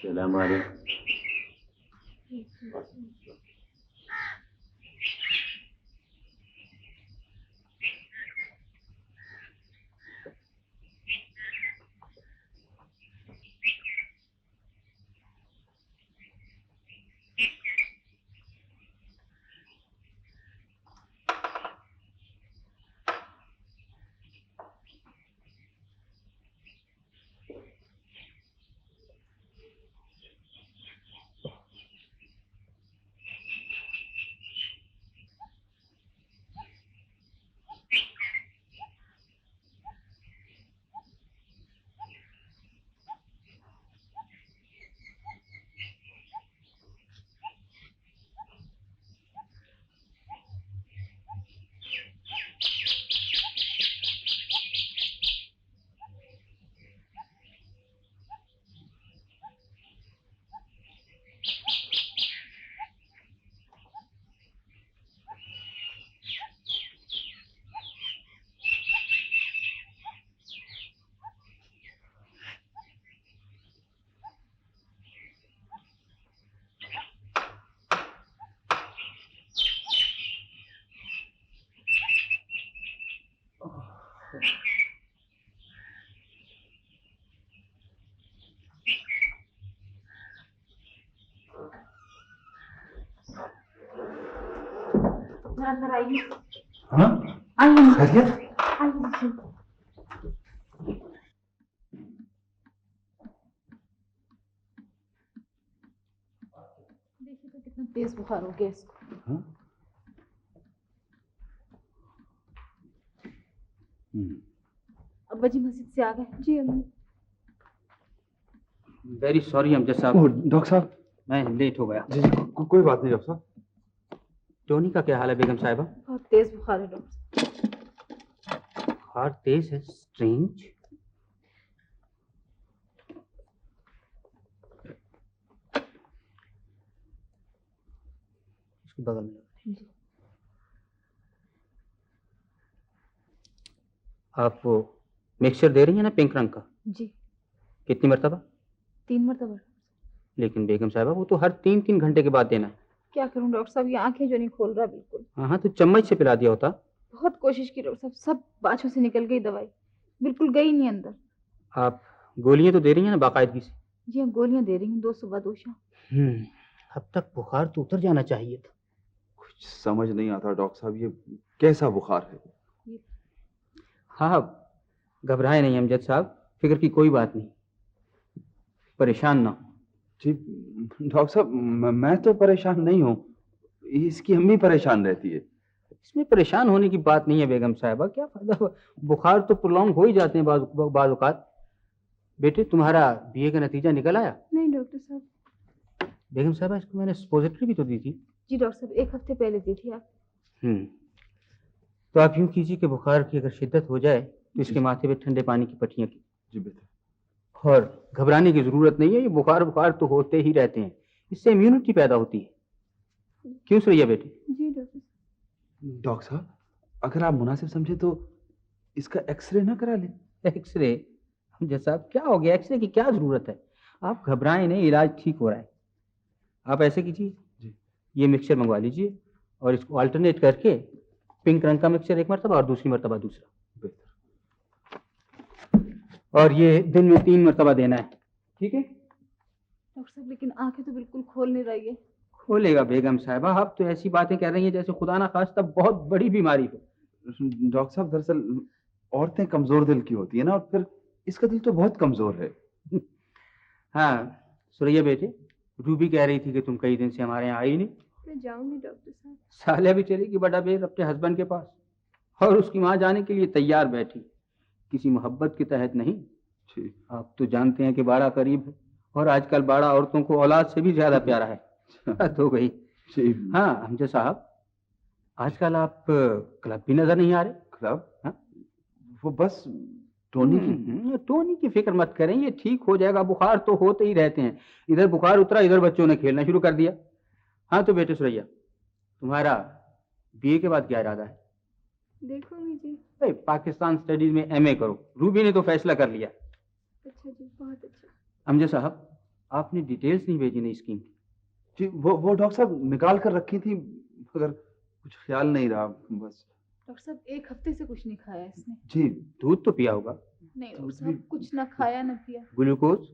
सलाम वालेकुम। अंदर आइए। हाँ आइए खैरियत? आइए। देखिए तो कितना तेज बुखार हो गया इसको। हाँ? अब्बा जी मस्जिद से आ गए? जी अम्मी। वेरी सॉरी अमजद साहब। ओह डॉक्टर साहब, मैं लेट हो गया। जी कोई बात नहीं डॉक्टर साहब। टोनी का क्या हाल है बेगम साहिबा? बहुत तेज बुखार है डॉक्टर। बुखार तेज है, स्ट्रेंज। इसके बगल में जी। आप वो मिक्सचर दे रही हैं ना पिंक रंग का? जी। कितनी मरतबा? 3 मरतबा। लेकिन बेगम साहिबा वो तो हर 3-3 घंटे के बाद देना है। क्या करूं डॉक्टर साहब, ये आंखें जो नहीं खोल रहा बिल्कुल। हाँ हाँ, तो चम्मच से पिला दिया होता। बहुत कोशिश की डॉक्टर साहब, सब बाछों से निकल गई दवाई, बिल्कुल गई नहीं अंदर। आप गोलियां तो दे रही हैं ना बाकायदगी से? जी हाँ, गोलियां दे रही हूँ, 2 सुबह 2 शाम। अब तक बुखार तो उतर जाना चाहिए था। कुछ समझ नहीं आता डॉक्टर साहब, ये कैसा बुखार है? हाँ, घबराए नहीं अमजद साहब, फिक्र की कोई बात नहीं, परेशान ना हो। जी डॉक्टर साहब, मैं तो परेशान नहीं हूँ, इसकी अम्मी परेशान रहती है। इसमें परेशान होने की बात नहीं है बेगम साहिबा, क्या फायदा, बुखार तो प्रोलॉन्ग हो ही जाते हैं बाज़ औक़ात। बेटे तुम्हारा बीए का नतीजा निकल आया? नहीं डॉक्टर साहब। बेगम साहिबा इसको मैंने सपोजिटरी भी तो दी थी। जी डॉक्टर साहब, 1 हफ्ते पहले दी थी आप। तो आप यूं कीजिए कि बुखार की अगर शिद्दत हो जाए तो इसके माथे पे ठंडे पानी की पट्टियां की। जी बेटा। और घबराने की जरूरत नहीं है, ये बुखार तो होते ही रहते हैं, इससे इम्यूनिटी पैदा होती है। क्यों सुरैया बेटी? जी डॉक्टर साहब। डॉक्टर साहब, अगर आप मुनासिब समझे तो इसका एक्सरे ना करा लें? एक्सरे? जैसा क्या हो गया, एक्सरे की क्या जरूरत है? आप घबराएं नहीं, इलाज ठीक हो रहा है। आप ऐसे कीजिए, ये मिक्सचर मंगवा लीजिए और इसको अल्टरनेट करके पिंक रंग का मिक्सचर 1 मरतबा और दूसरी मरतबा दूसरा, और ये दिन में 3 मरतबा देना है, ठीक है? डॉक्टर साहब लेकिन आंखें तो बिल्कुल खोल नहीं रही है। खोलेगा बेगम साहिबा, आप तो ऐसी बातें कह रही हैं जैसे खुदा ना खास्ता बहुत बड़ी बीमारी हो। डॉक्टर साहब, दरअसल औरतें कमजोर दिल की होती है ना, और फिर इसका दिल तो बहुत कमजोर है। हाँ सुरैया बेटे, रूबी कह रही थी कि तुम कई दिन से हमारे यहाँ आई नहीं। मैं जाऊंगी डॉक्टर साहब। सालिया भी चलेगी बड़ा बेर अपने हस्बैंड के पास, और उसकी माँ जाने के लिए तैयार बैठी, किसी मोहब्बत के तहत नहीं। आप तो जानते हैं कि बाड़ा करीब है, और आजकल बाड़ा औरतों को औलाद से भी ज्यादा प्यारा है। तो गई। हाँ हमजा साहब, आजकल आप क्लब भी नजर नहीं आ रहे। क्लब? हाँ? वो बस टोनी की फिक्र मत करें, ये ठीक हो जाएगा, बुखार तो होते ही रहते हैं। इधर बुखार उतरा, इधर बच्चों ने खेलना शुरू कर दिया। हाँ तो बेटे सुरैया, तुम्हारा बीए के बाद क्या इरादा है? देखूंगी जी। भाई पाकिस्तान स्टडीज में एमए करो, रूबी ने तो फैसला कर लिया। अच्छा जी, बहुत अच्छा। अमजद साहब, आपने डिटेल्स नहीं भेजी नई स्कीम की। जी वो डॉक्टर साहब निकाल कर रखी थी, मगर कुछ ख्याल नहीं रहा बस। डॉक्टर साहब 1 हफ्ते से कुछ नहीं खाया इसने। जी दूध तो पिया होगा। नहीं डॉक्टर दूध साहब, भी- कुछ ना खाया ना पिया। ग्लूकोज?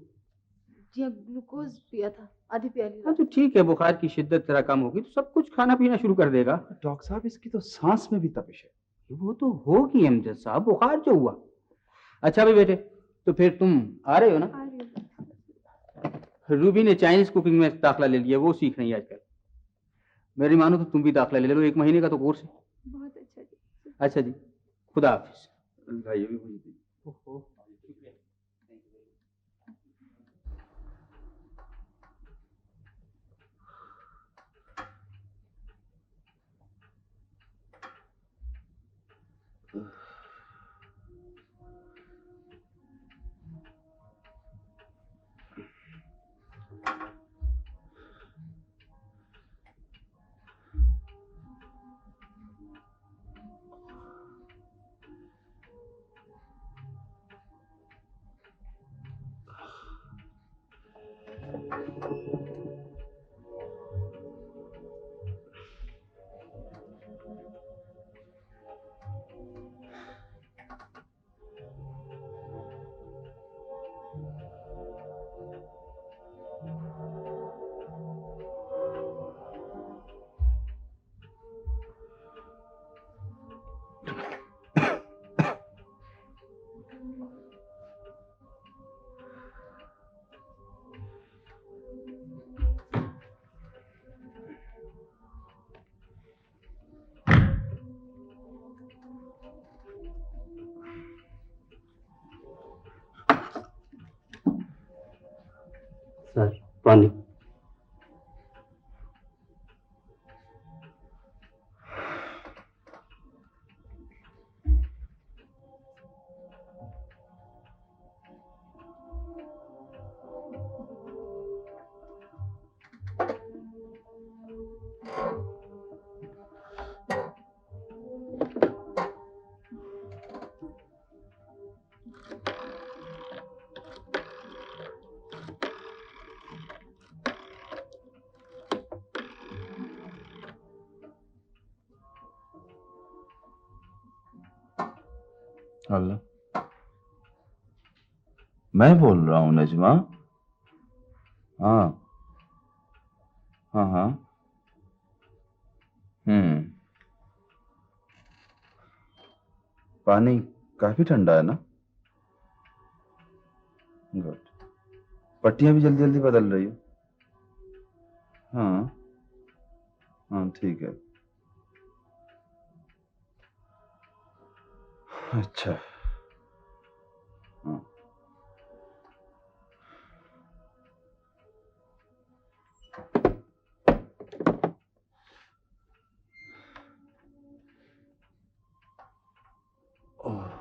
जी हाँ, ग्लूकोज पिया था, आधी प्याली हाँ रात तो को। ठीक है, बुखार की शिद्दत जरा कम होगी तो सब कुछ खाना पीना शुरू कर देगा। डॉक्टर साहब इसकी तो सांस में भी तपिश है। वो तो होगी अमजद साहब, बुखार जो हुआ। अच्छा भाई बेटे, तो फिर तुम आ रहे हो ना? आ रही हूँ। रूबी ने चाइनीज कुकिंग में दाखला ले लिया, वो सीख रही है आजकल। मेरी मानो तो तुम भी दाखला ले लो, 1 महीने का तो कोर्स है। बहुत अच्छा जी। अच्छा जी, खुदा हाफिज। भाई ये भी मुझे दी। ओहो। सर पानी। अल्लाह, मैं बोल रहा हूँ नजमा। हाँ हाँ हाँ। पानी काफी ठंडा है ना? गुड। पट्टियां भी जल्दी जल्दी बदल रही हो? हाँ हाँ ठीक है। अच्छा। हाँ ओह।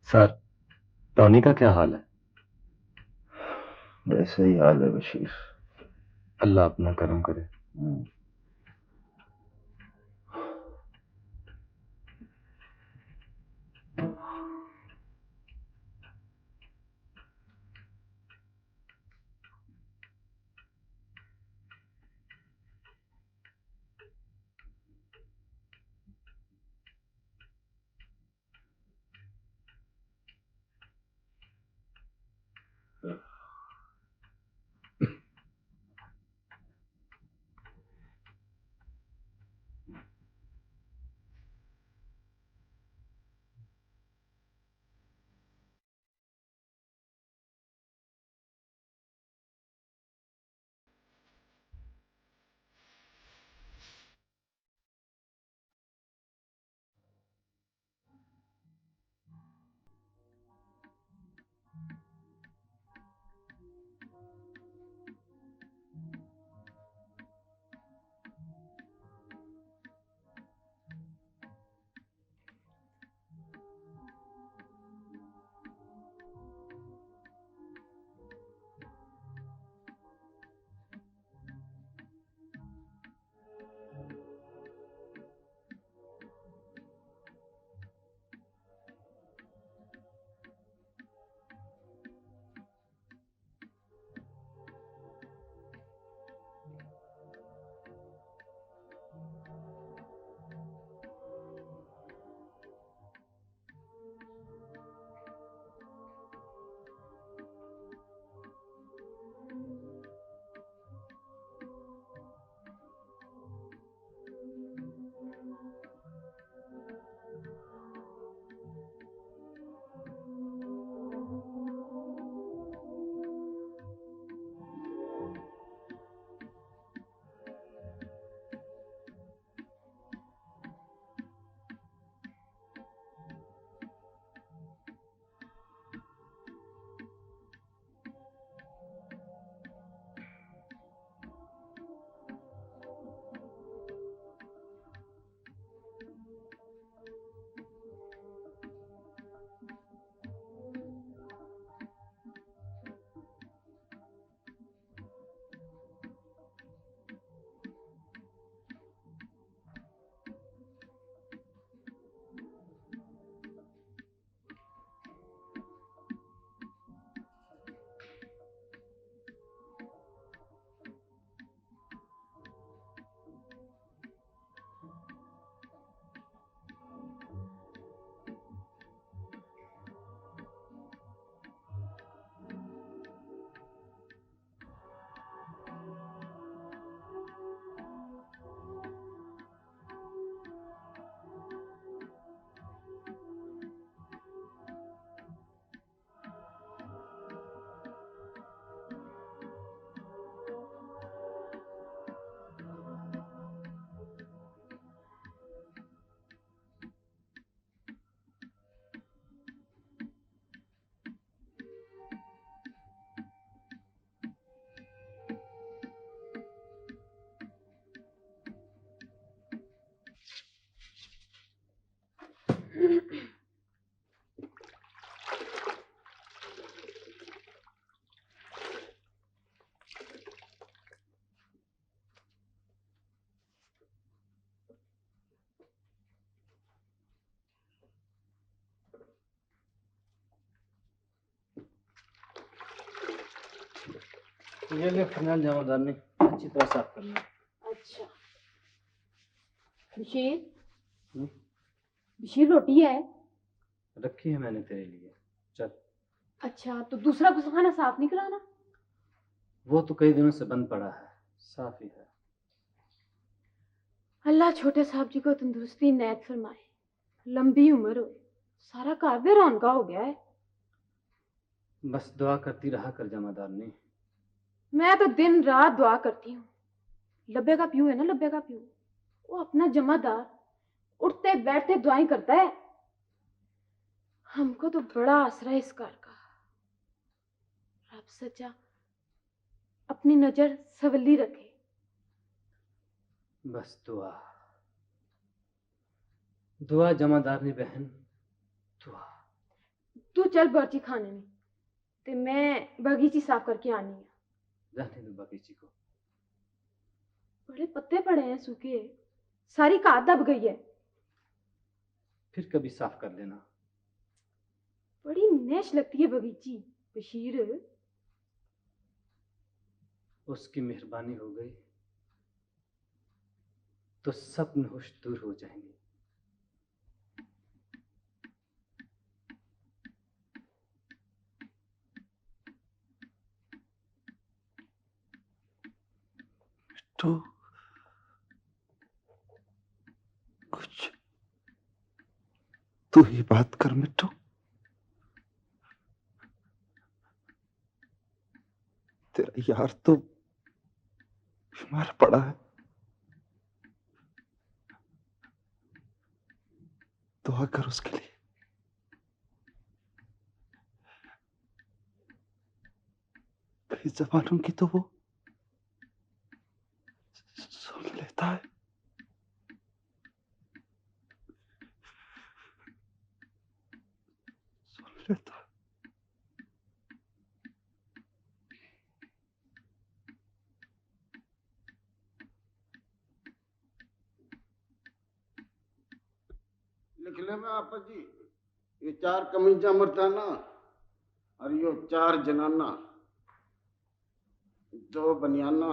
सर, टॉनी का क्या हाल है? वैसे ही हाल है बशीर। अल्लाह अपना करम करे। ये ले फिनाइल जमादार ने अच्छी तरह साफ करना। अच्छा बशीर, बशीर रोटी है? रखी है मैंने तेरे लिए, चल। अच्छा तो दूसरा गुस्लखाना साफ नहीं कराना? वो तो कई दिनों से बंद पड़ा है, साफ ही है। अल्लाह छोटे साहब जी को तंदुरुस्ती इनायत फरमाए, लंबी उम्र हो, सारा घर भी रौनका हो गया है। बस दुआ करती रहा कर जमादार ने। मैं तो दिन रात दुआ करती हूँ। लब्बे का प्यू है ना, लब्बे का प्यू, वो अपना जमादार उठते बैठते दुआएं करता है। हमको तो बड़ा आसरा है इस घर का। रब सच्चा अपनी नजर सवली रखे। बस दुआ दुआ जमादार ने बहन, दुआ। तू चल बाजी खाने में ते मैं बगीची साफ करके आनी है। जाने दो बगीची को। बड़े पत्ते पड़े हैं सूखे, सारी खाद दब गई है। फिर कभी साफ कर लेना। बड़ी नेश लगती है बगीची बशीर। उसकी मेहरबानी हो गई तो सब नहुश दूर हो जाएंगे। तो कुछ तू ही बात कर मिट्टू। तेरा यार तो बीमार पड़ा है, दुआ कर उसके लिए। कई जबानों की तो वो सुन लेता है। सुन लेता है। लिख ले मैं आपा जी, ये 4 कमीजा मर्दाना और यो 4 जनाना, 2 बनियाना,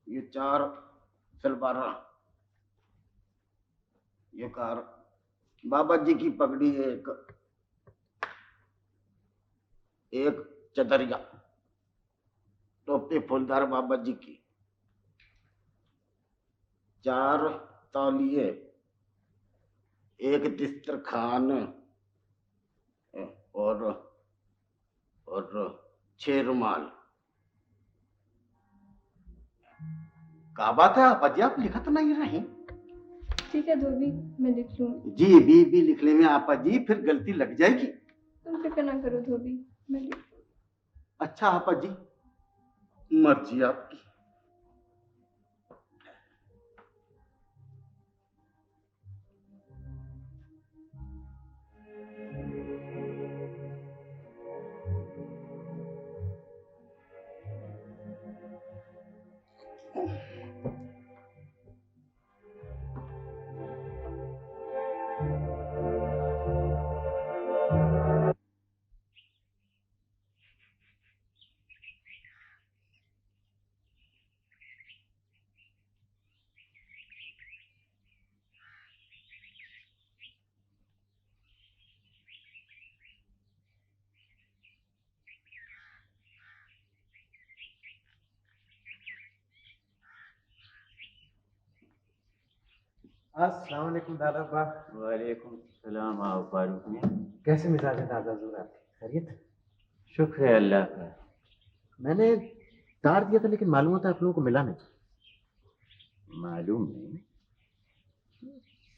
ये 4 सलवारा, ये कार बाबा जी की पगड़ी है, एक चदरिया टोपी फूलदार बाबा जी की, 4 तौलिए, एक दस्तरखान और 6 रुमाल। क्या बात है आपा जी, आप लिखा तो नहीं रही? ठीक है धोबी, मैं लिख लूंगी। जी भी लिख ले में आपा जी, फिर गलती लग जाएगी। तुम फिक्र ना करो धोबी, मैं लिख लूंगी। अच्छा आपा जी, मर्जी आपकी। अस्सलाम वालेकुम दादा बा। वालेकुम सलाम। आओ फारूक में। कैसे मिजाज है दादा हजूर आपके? खैरियत? शुक्र है अल्लाह का। मैंने तार दिया था लेकिन मालूम होता है आप लोगों को मिला नहीं। मालूम नहीं।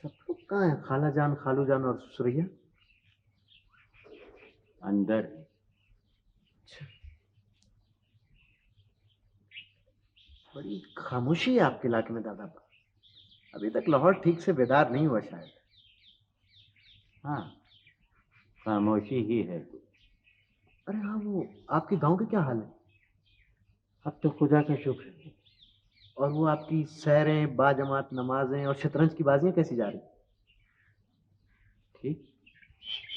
सब लोग कहाँ हैं? खाला जान, खालू जान और सुरैया? अंदर। बड़ी खामोशी है आपके इलाके में दादा बा। अभी तक लाहौर ठीक से बेदार नहीं हुआ शायद। हाँ, खामोशी ही है। अरे हाँ, वो आपके गांव के क्या हाल है? अब तो खुदा का शुक्र है। और वो आपकी सैरें, बाजमात नमाजें और शतरंज की बाजियां कैसी जा रही? ठीक।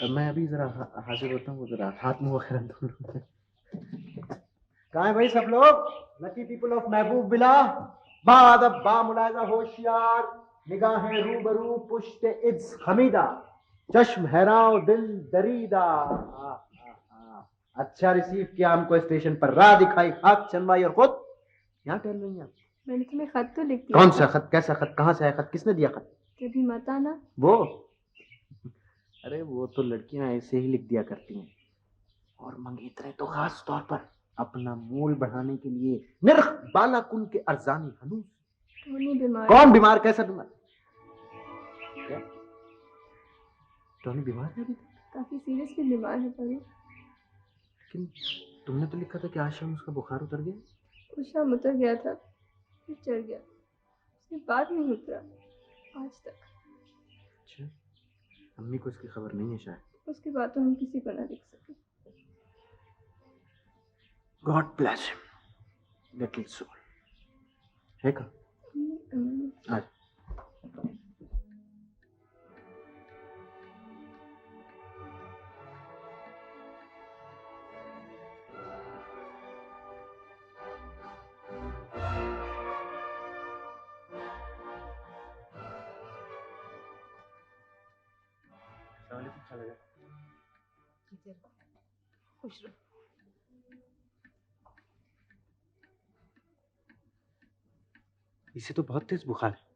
अब मैं अभी जरा हाजिर होता हूँ, जरा हाथ मुंह वगैरह धो लूं। कहाँ है भाई सब लोग? Lucky people of Mehboob villa, बादब बा मुलायजा होशियार, निगाहें रूबरू पुश्त इज्ज हमीदा, चश्म हैरान दिल दरीदा। अच्छा रिसीव किया हमको स्टेशन पर, राह दिखाई, खाक चनवाई और खुद यहाँ टहल रही हैं आप। मैंने तुम्हें खत तो लिख दिया। कौन सा खत? कैसा खत? कहाँ से आया खत? किसने दिया खत? कभी मत आना। वो अरे वो तो लड़कियां ऐसे ही लिख दिया करती हैं, और मंगेतरे तो खास तौर पर अपना मूल बढ़ाने के लिए निर्ख बालाकुन के अरजानी हनूस। टोनी बीमार। कौन बीमार? कैसा बीमार? क्या टोनी बीमार है अभी तक? काफी सीरियसली बीमार है पर लेकिन तुमने तो लिखा था कि आज शाम उसका बुखार उतर गया। उस शाम उतर गया था, फिर चढ़ गया, उसके बाद नहीं उतरा आज तक। अच्छा, अम्मी को इसकी खबर नहीं है शायद। उसकी बातों में किसी को ना दिख सके। God bless him, little soul. है का? आज खुश रहो। इसे तो बहुत तेज बुखार है।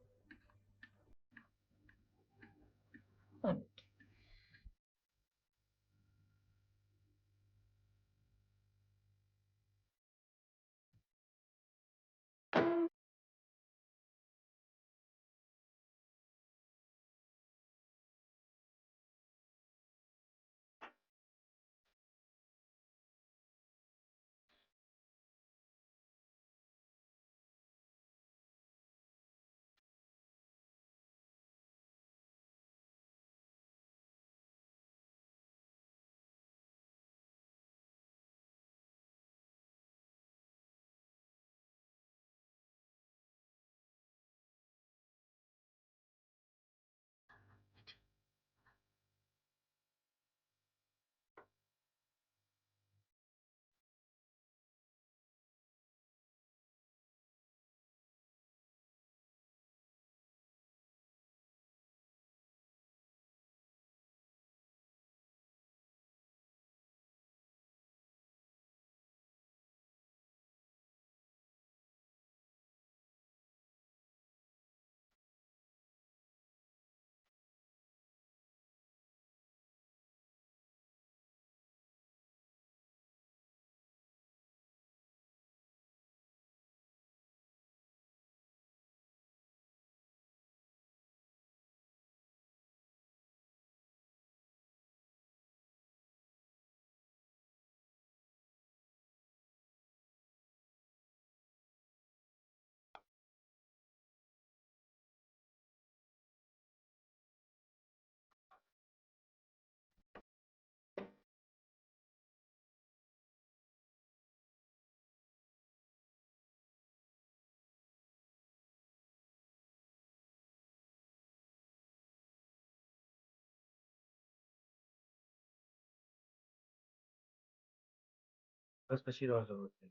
बस बशीर और जरूरत है।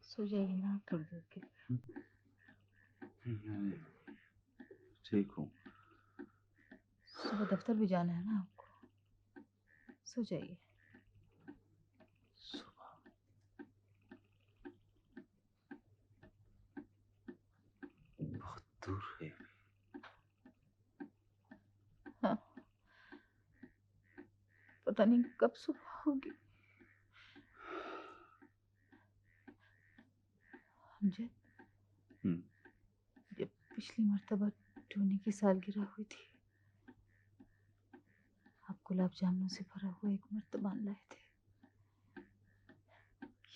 सो जाइए ना थोड़ी देर के। ठीक हूँ। सुबह दफ्तर भी जाना है ना आपको, सो जाइए। बहुत दूर है। हाँ, पता नहीं कब सुबह होगी। अमजद, जब पिछली मर्तबा टोनी की सालगिरह हुई थी, आप गुलाब जामुन से भरा हुआ एक मर्तबान लाए थे,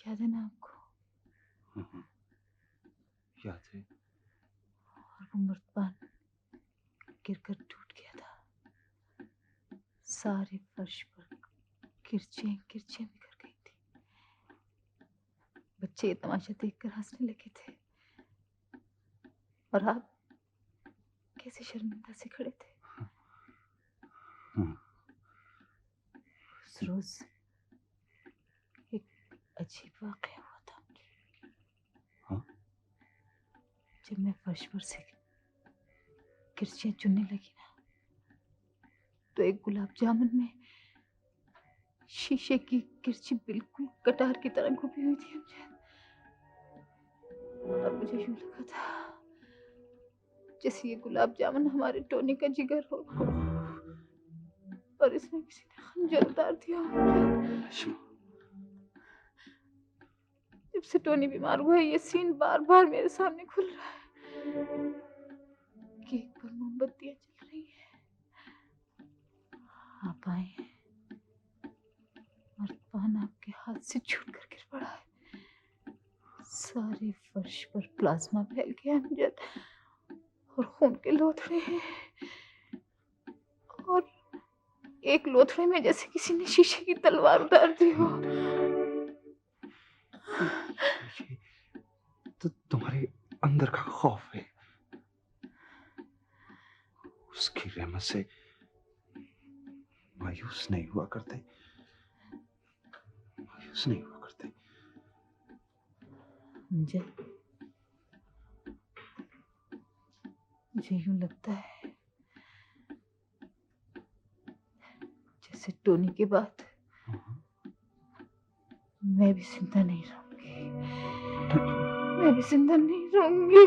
याद है ना आपको? याद है। और वो मर्तबान गिरकर टूट गया था। सारे फर्श पर किरचें किरचें बिखर गई थी। बच्चे ये तमाशा देखकर हंसने लगे थे और आप कैसे शर्मिंदा से खड़े थे। उस रोज एक अजीब वाक़या हुआ था। हाँ? जब मैं फर्श पर से किरचियाँ चुनने लगी ना, तो एक गुलाब जामुन में शीशे की किरची बिल्कुल कटार की तरह घुपी हुई थी अमजद। और मुझे यूं लगा था जैसे ये गुलाब जामुन हमारे टोनी का जिगर हो और इसमें किसी ने खंजर उतार दिया हो। जब से टोनी बीमार हुआ है, ये सीन बार बार मेरे सामने खुल रहा है कि एक पर मोमबत्तियां जल रही हैं आप आए हैं। मर्तबान आपके हाथ से छूट कर गिर पड़ा है। सारे फर्श पर प्लाज्मा फैल गया है मुझे, और खून के लोथड़े हैं, और एक लोथड़े में जैसे किसी ने शीशे की तलवार उतार दी हो। तो तुम्हारे अंदर का खौफ है, उसकी रहमत से मायूस नहीं हुआ करते, मायूस नहीं हुआ करते। मुझे यूं लगता है जैसे टोनी के बाद मैं भी जिंदा नहीं रहूंगी, मैं भी जिंदा नहीं रहूंगी।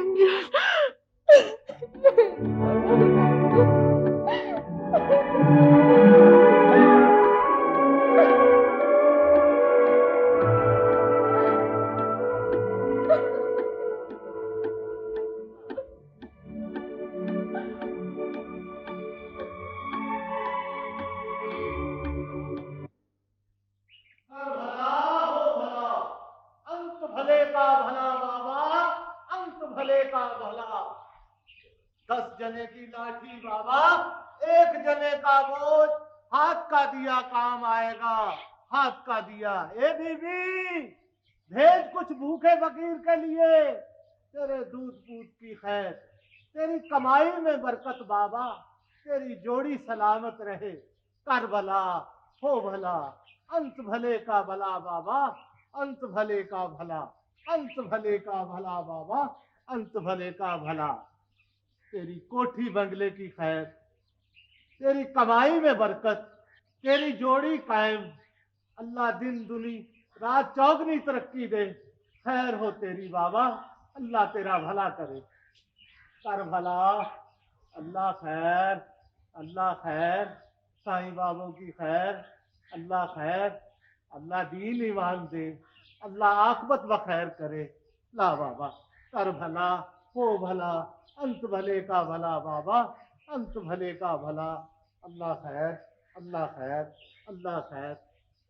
अंत भले का भला बाबा, अंत भले का भला। 10 जने की लाठी बाबा, 1 जने का बोझ, हाथ का दिया काम आएगा, हाथ का दिया। ए बीबी, भेज कुछ भूखे फकीर के लिए, तेरे दूध पूत की खैर, तेरी कमाई में बरकत बाबा, तेरी जोड़ी सलामत रहे। कर भला हो भला, अंत भले का भला बाबा, अंत भले का भला, अंत भले का भला बाबा, अंत भले का भला। तेरी कोठी बंगले की खैर, तेरी कमाई में बरकत, तेरी जोड़ी कायम, अल्लाह दिन दुनी रात चौगनी तरक्की दे। खैर हो तेरी बाबा, अल्लाह तेरा भला करे। कर भला, अल्लाह खैर, अल्लाह खैर, साईं बाबू की खैर, अल्लाह खैर, अल्लाह दीन ईमान दे, अल्लाह आखबत बखैर करे। ला बाबा, कर भला हो भला, अंत भले का भला बाबा, अंत भले का भला। अल्लाह खैर, अल्लाह खैर, अल्लाह खैर,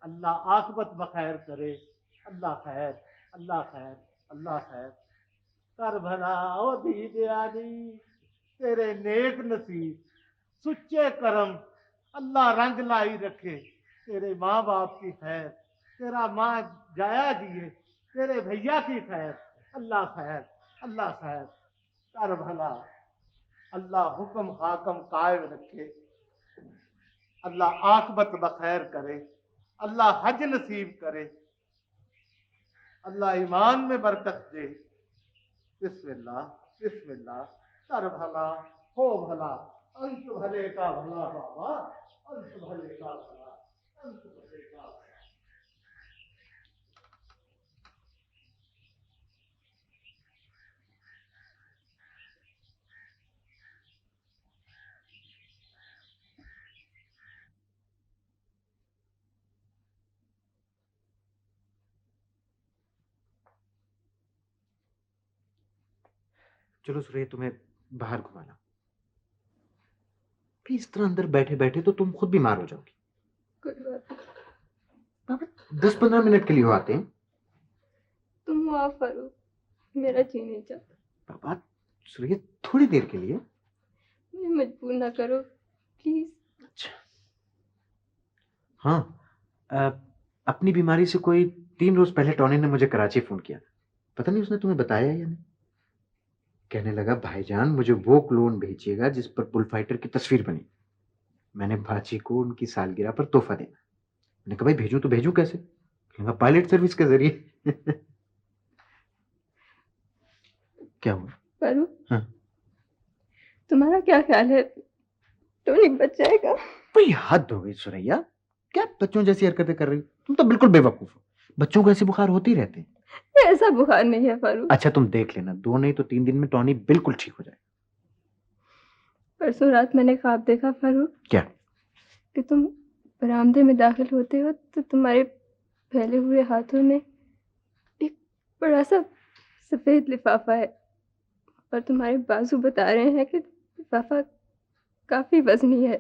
अल्लाह आखबत बखैर करे। अल्लाह खैर, अल्लाह खैर, अल्लाह खैर। कर भला ओ दी दयाली, तेरे नेक नसीब, सुच्चे करम, अल्लाह रंग लाई रखे। तेरे माँ बाप की खैर, तेरा माँ जाया जिए, तेरे भैया की खैर। अल्लाह खैर, अल्लाह खैर। कर भला, अल्लाह हुक्म हाकम कायम रखे, अल्लाह आकबत बखैर करे, अल्लाह हज नसीब करे, अल्लाह ईमान में बरकत दे। बिस्मिल्लाह, बिस्मिल्लाह। कर भला हो भला, अंत भले का भला बाबा, अंत भले का भला, अंत भले का भला। चलो सुरेश, तुम्हें बाहर घुमाना। इस तरह अंदर बैठे बैठे तो तुम खुद बीमार हो जाओगी। कोई बात नहीं। 10-15 मिनट के लिए हो आते हैं। तुम माफ करो, मेरा जी नहीं चाहता। बाबा सुरेश, थोड़ी देर के लिए। मुझे मजबूर ना करो प्लीज। अच्छा हाँ, अपनी बीमारी से कोई 3 रोज पहले टॉनी ने मुझे कराची फोन किया। पता नहीं उसने तुम्हें बताया या नहीं। कहने लगा भाईजान मुझे वो क्लोन भेजिएगा जिस पर बुलफाइटर की तस्वीर बनी। मैंने भाची को उनकी सालगिरह पर तोहफा देना। मैंने कहा भाई भेजूं तो भेजूं कैसे? कहूंगा पायलट सर्विस के जरिए। क्या हुआ? परू, हाँ? तुम्हारा क्या ख्याल है, टोनी बच जाएगा? भाई हद हो गई सुरैया, क्या बच्चों जैसी हरकतें कर रही हो? तुम तो बिल्कुल बेवकूफ हो। बच्चों को ऐसे बुखार होते ही रहते हैं। ऐसा बुखार नहीं है फारूक। अच्छा तुम देख लेना, 2 नहीं तो 3 दिन में टॉनी बिल्कुल ठीक हो जाए। परसों रात मैंने ख्वाब देखा फारूक। क्या? कि तुम बरामदे में दाखिल होते हो तो तुम्हारे फैले हुए हाथों में एक बड़ा सा सफेद लिफाफा है, और तुम्हारे बाजू बता रहे हैं कि लिफाफा काफी वजनी है।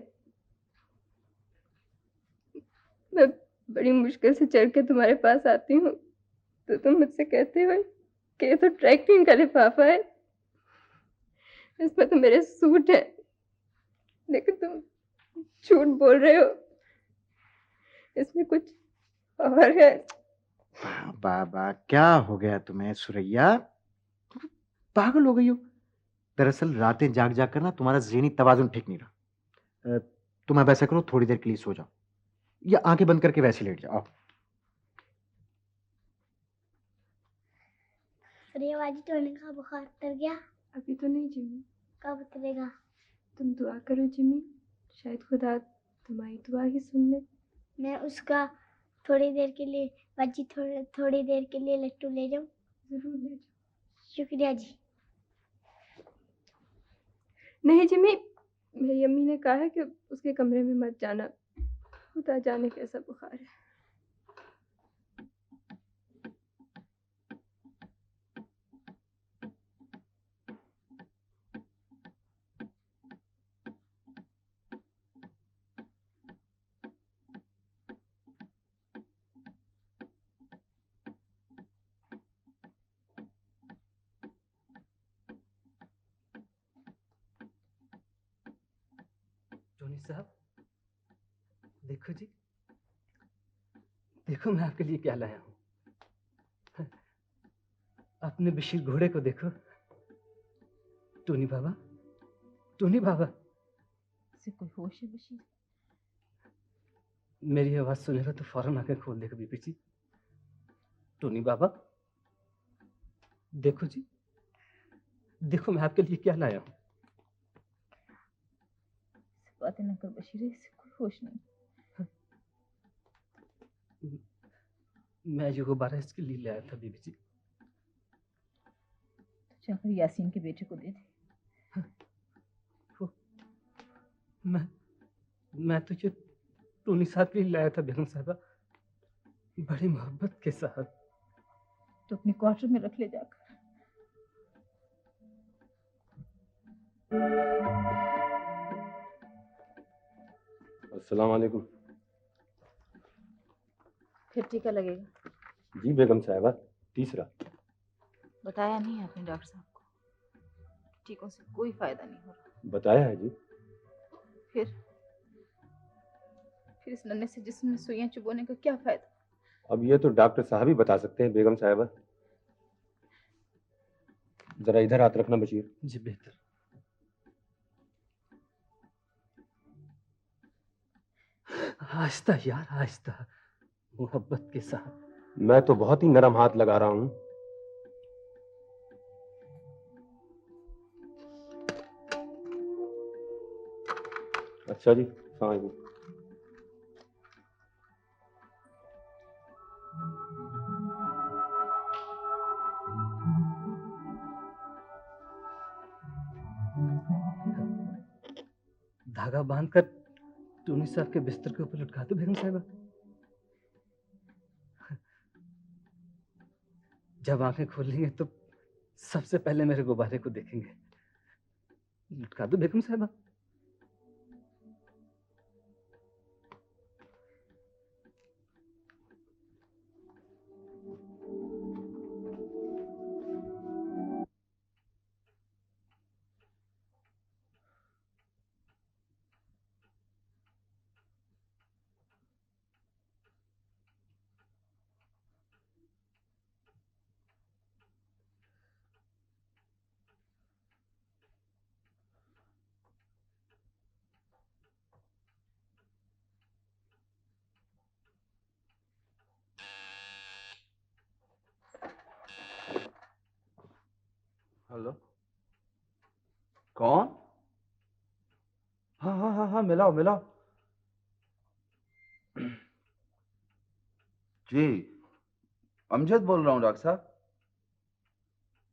बड़ी मुश्किल से चढ़ के तुम्हारे पास आती हूँ तो तुम मुझसे कहते हो कि ये तो ड्राई क्लीन का लिफाफा है, इसमें तो मेरे सूट है, लेकिन तुम झूठ बोल रहे हो, इसमें कुछ और है। बाबा क्या हो गया तुम्हें सुरैया, तुम पागल हो गई हो। दरअसल रातें जाग जाग कर ना तुम्हारा ज़हनी तवाज़ुन ठीक नहीं रहा। तुम अब ऐसा करो, थोड़ी देर के लिए सो जाओ या आंखें बंद करके वैसे लेट जाओ। सुरैया बाजी, टोनी का बुखार उतर गया? अभी तो नहीं जिमी। कब उतरेगा? तुम दुआ करो जिमी, शायद खुदा तुम्हारी दुआ ही सुन ले। मैं उसका थोड़ी देर के लिए बाजी थोड़ी देर के लिए लट्टू ले जाऊं? जरूर ले जाओ। शुक्रिया जी। नहीं जिमी, मेरी अम्मी ने कहा है कि उसके कमरे में मत जाना, खुदा जाने कैसा बुखार है। टोनी साहब, देखो जी, देखो मैं आपके लिए क्या लाया हूँ। अपने बशीर घोड़े को देखो। टोनी बाबा, टोनी बाबा। इसे कोई होश है बशीर? मेरी आवाज सुनेगा तो फौरन आके खोल देगा बीबी जी। टोनी बाबा, देखो जी, देखो मैं आपके लिए क्या लाया हूँ। बातें न कर बशीर, इसे कोई होश नहीं। मैं ये गुब्बारा इसके लिए लाया था बीबी जी। तो जाकर यासीन के बेटे को दे दे। मैं तो ये टोनी साहब के लिए लाया था बेगम साहबा, बड़ी मोहब्बत के साथ। तो अपने क्वार्टर में रख ले जाकर। अस्सलाम वालेकुम। फिर टीका लगेगा? जी बेगम साहिबा, तीसरा। बताया नहीं आपने डॉक्टर साहब को? टीकों से कोई फायदा नहीं हो रहा। बताया है जी। फिर इस नन्हे से जिस्म में सुइयां चुभोने का क्या फायदा? अब ये तो डॉक्टर साहब ही बता सकते हैं बेगम साहिबा। जरा इधर हाथ रखना बशीर। जी बेहतर। आहिस्ता यार, आहिस्ता, मोहब्बत के साथ। मैं तो बहुत ही नरम हाथ लगा रहा हूँ। अच्छा जी, हाँ जी। धागा बांधकर टोनी साहब के बिस्तर के ऊपर लटका दो बेगम साहिबा। जब आंखें खोलेंगे तो सबसे पहले मेरे गुब्बारे को देखेंगे। लटका दो बेगम साहिबा। हेलो, कौन? हाँ हाँ हाँ हाँ, मिलाओ मिलाओ। जी, अमजद बोल रहा हूँ डॉक्टर साहब।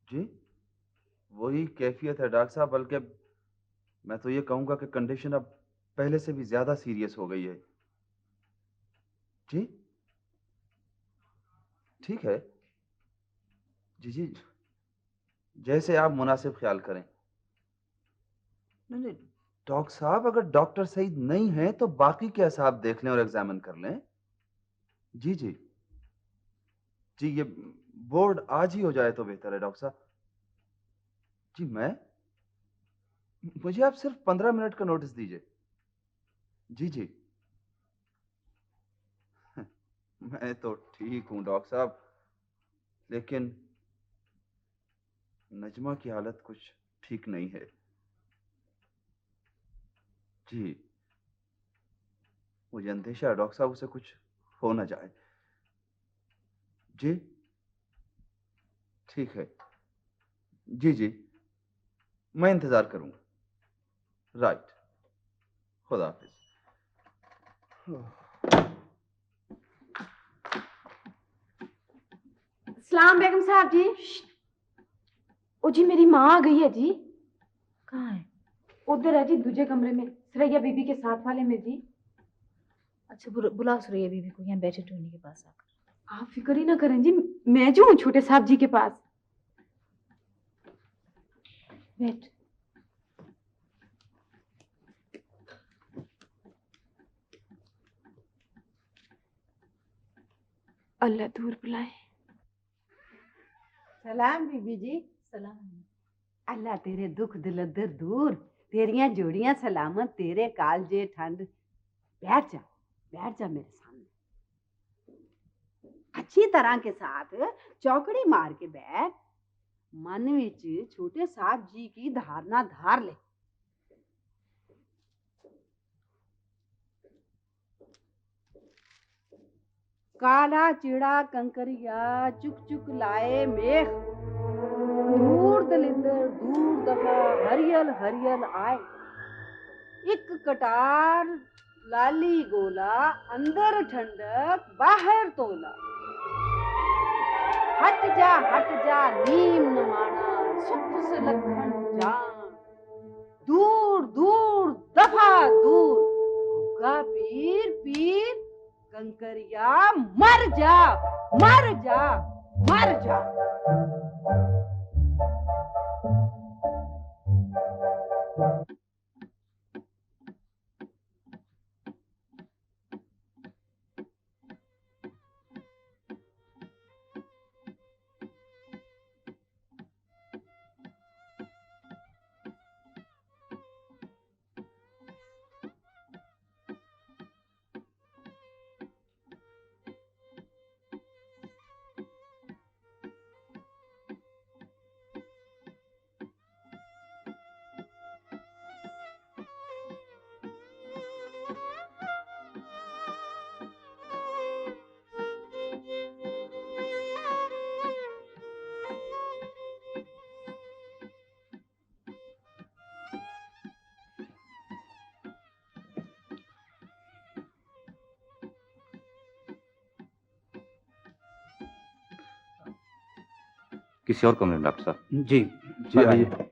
जी, वही कैफियत है डॉक्टर साहब, बल्कि मैं तो ये कहूँगा कि कंडीशन अब पहले से भी ज्यादा सीरियस हो गई है। जी, ठीक है। जी जी, जैसे आप मुनासिब ख्याल करें। नहीं नहीं डॉक्टर साहब, अगर डॉक्टर सही नहीं है तो बाकी के असाब देख लें और एग्जामिन कर लें। जी जी जी, ये बोर्ड आज ही हो जाए तो बेहतर है डॉक्टर साहब। जी मुझे आप सिर्फ 15 मिनट का नोटिस दीजिए। जी जी मैं तो ठीक हूँ डॉक्टर साहब, लेकिन नजमा की हालत कुछ ठीक नहीं है। जी मुझे अंदेशा है डॉक्टर साहब, उसे कुछ हो ना जाए। जी ठीक है। जी जी मैं इंतजार करूंगा। राइट, खुदा हाफिज। सलाम बेगम साहब जी। ओ जी मेरी माँ आ गई है जी। कहाँ है? उधर है जी, दूसरे कमरे में, सरैया बीबी के साथ वाले में जी। अच्छा बुलाओ सुरैया बीबी को यहाँ बैठे टोनी के पास आकर। आप फिक्र ही ना करें जी, मैं जो हूँ छोटे साहब जी के पास। बैठ। अल्लाह दूर बुलाए। सलाम बीबी जी। सलाम। अल्लाह तेरे दुख दिलदर दूर, तेरियां जोड़ियां सलामत, तेरे कालजे ठंड। बैठ जा मेरे सामने, अच्छी तरह के साथ चौकड़ी मार के बैठ। मन विच छोटे साहब जी की धारणा धार ले। काला चिड़ा कंकरिया चुक चुक लाए मेघ, दूर दलिंदर दूर दफा हरियल हरियल आए। एक कटार लाली गोला, अंदर ठंडक बाहर तोला। हट जा नीम नमाना, सुख सुलखन जान। दूर दूर दफा दूर, गुग्गा पीर पीर कंकरिया मर जा मर जा मर जा। किसी और कमरे में डॉक्टर साहब। जी जी आइए।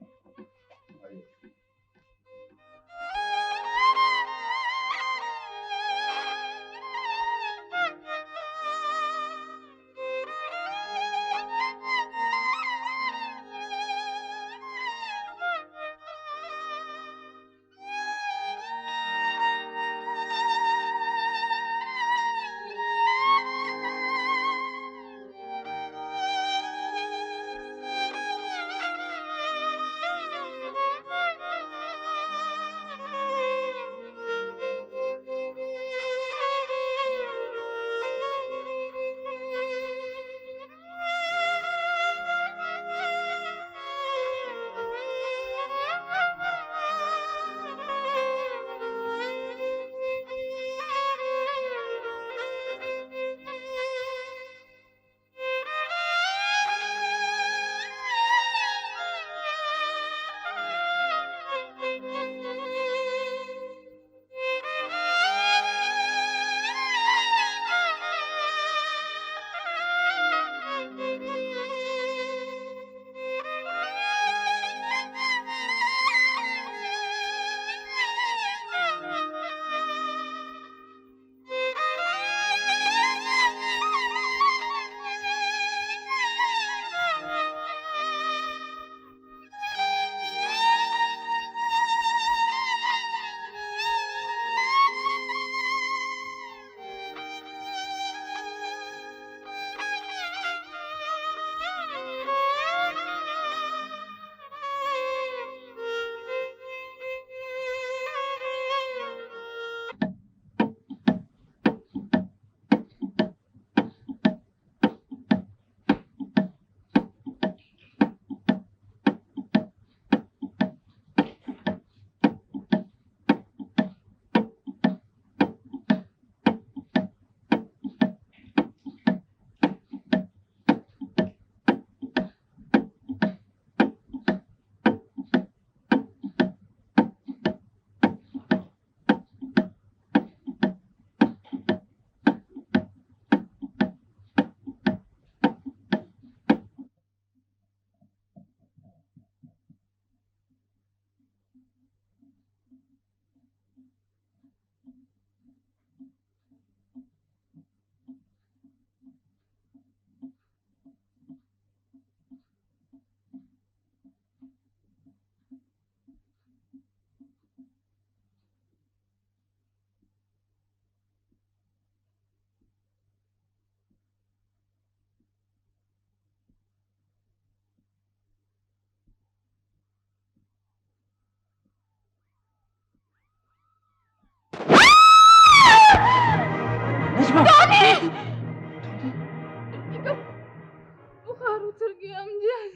उतर गया अमजद,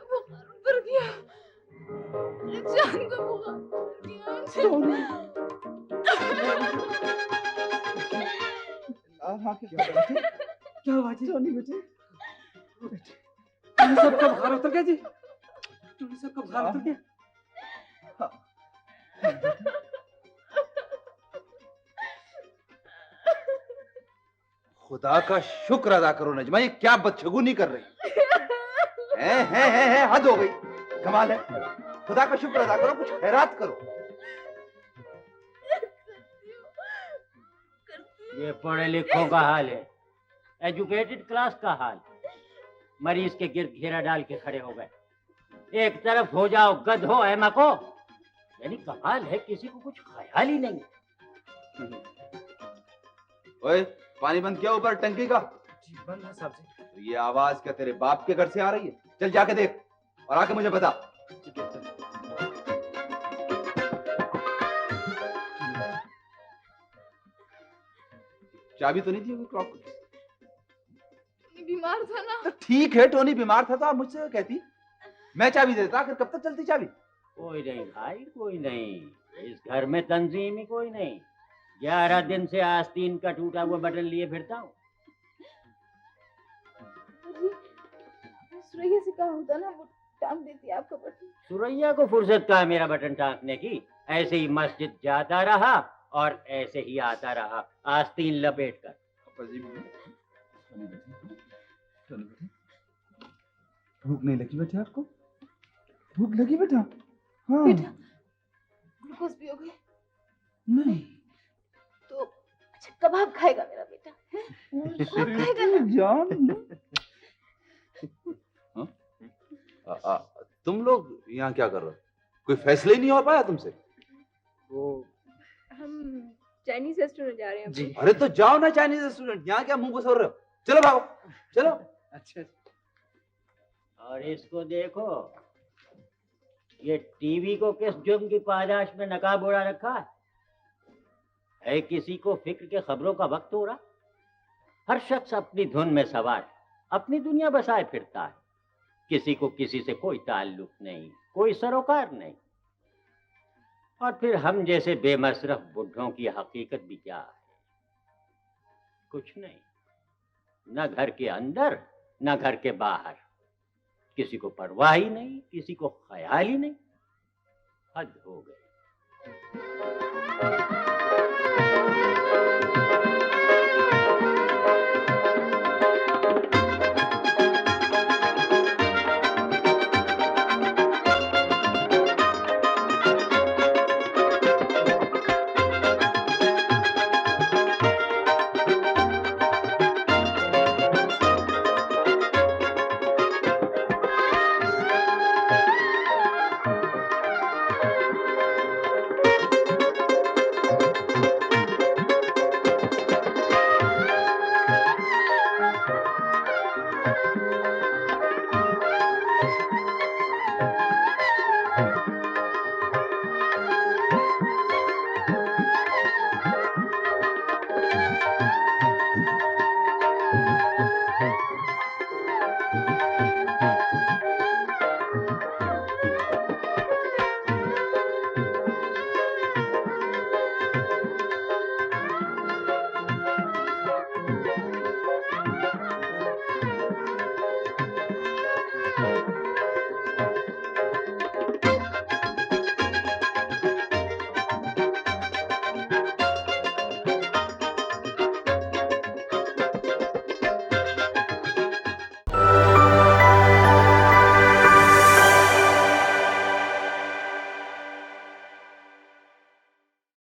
बुखार उतर गया, जान का बुखार उतर गया अमजद। क्या हुआ जी? टोनी बेटे, टोनी साहब का बुखार उतर गया जी? टोनी साहब का बुखार उतर गया? खुदा का शुक्र अदा करो नजमा, ये क्या बदशगुनी कर रही है, हद हो गई, कमाल है। खुदा का शुक्र अदा करो, कुछ खैरात करो। ये पढ़े लिखों का हाल है, एजुकेटेड क्लास का हाल। मरीज के गिर्द घेरा डाल के खड़े हो गए, एक तरफ हो जाओ गधो अहमको। यानी कमाल है, किसी को कुछ ख्याल ही नहीं। ओए, पानी बंद किया ऊपर टंकी का? जी बंद है साहब जी। तो ये आवाज क्या तेरे बाप के घर से आ रही है? चल जाके देख और आके मुझे बता। चाबी तो नहीं दी होगी क्लॉक को? बीमार था ना। तो ठीक है, टोनी बीमार था तो आप मुझसे कहती, मैं चाबी देता। आखिर कब तक चलती चाबी? कोई नहीं भाई, कोई नहीं। इस घर में तंजीम ही कोई नहीं। 11 दिन से आस्तीन का टूटा हुआ बटन लिए फिरता हूँ। सुरैया से कहा होता ना, वो टांग देती आपका बटन। सुरैया को फुर्सत कहाँ मेरा बटन टांकने की? ऐसे ही मस्जिद जाता रहा और ऐसे ही आता रहा आस्तीन लपेट कर। भूख नहीं लगी बेटे आपको? भूख लगी बेटा? हाँ। बेटा, ग्लूकोज पियोगे? नहीं। तो अच्छा, कबाब खाएगा मेरा बेटा? कबाब खाएगा ना? जान। तुम लोग यहाँ क्या कर रहे हो? कोई फैसला ही नहीं हो पाया तुमसे? वो हम चाइनीज रेस्टोरेंट जा रहे हैं जी। अरे तो जाओ ना चाइनीज रेस्टोरेंट, यहाँ क्या मुंह घुसोर रहे हो? चलो भागो, चलो। अच्छा। और इसको देखो, ये टीवी को किस जुर्म की पादाश में नकाब ओढ़ा रखा है? किसी को फिक्र के खबरों का वक्त हो रहा? हर शख्स अपनी धुन में सवार, अपनी दुनिया बसाए फिरता है। किसी को किसी से कोई ताल्लुक नहीं, कोई सरोकार नहीं। और फिर हम जैसे बेमसरफ बुढ़ों की हकीकत भी क्या है? कुछ नहीं, न घर के अंदर न घर के बाहर। किसी को परवाह ही नहीं, किसी को ख्याल ही नहीं। हद हो गई।